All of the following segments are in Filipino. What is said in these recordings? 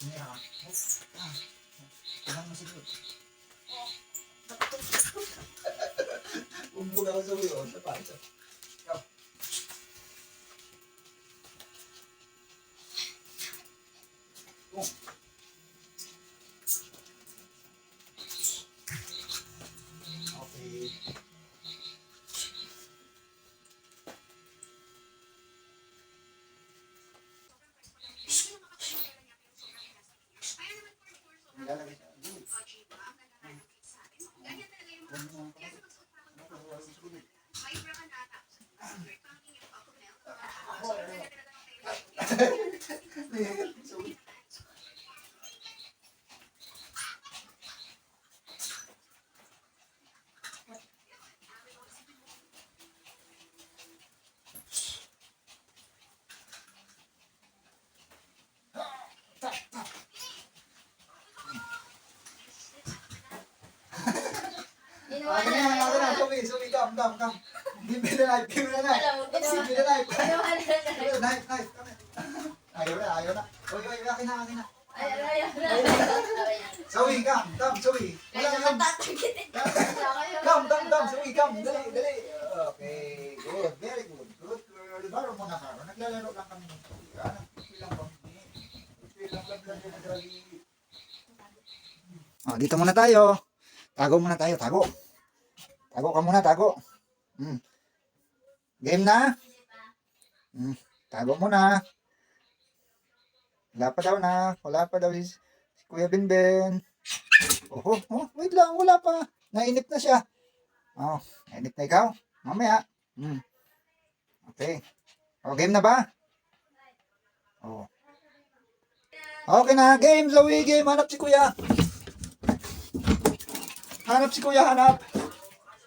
Tumira ka. Tignan mo siguro. Umbog ako sa uyo. Sa paso. Ikaw. Okay. Nilalagay siya. Akin na. Suwi. Come. Give me the knife. Give me the knife. Knife. Ayaw na. Uy, akin na. Suwi, come, Suwi. Come, Suwi, come. Dali. Okay, good. Very good. Good girl. Baro mo na Karo. Naglalaro lang kami ng Suwi. Nagpilang kami. Oh, dito muna tayo. Tago muna tayo. Tago ka muna. Game na? Tago muna. Wala pa daw si Kuya Benben. Wait lang, wala pa. Nainip na siya. Nainip na ikaw? Mamaya. Okay. Game na ba? Okay na, game, Zoe, game. Hanap si Kuya.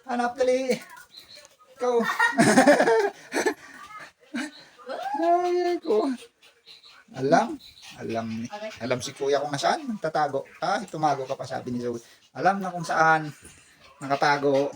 Hanap, dali. Ikaw. Ay, ko. Alam si Kuya kung nasaan nagtatago. Tumago ka pa, sabi ni Zoe. Alam na kung saan nakatago.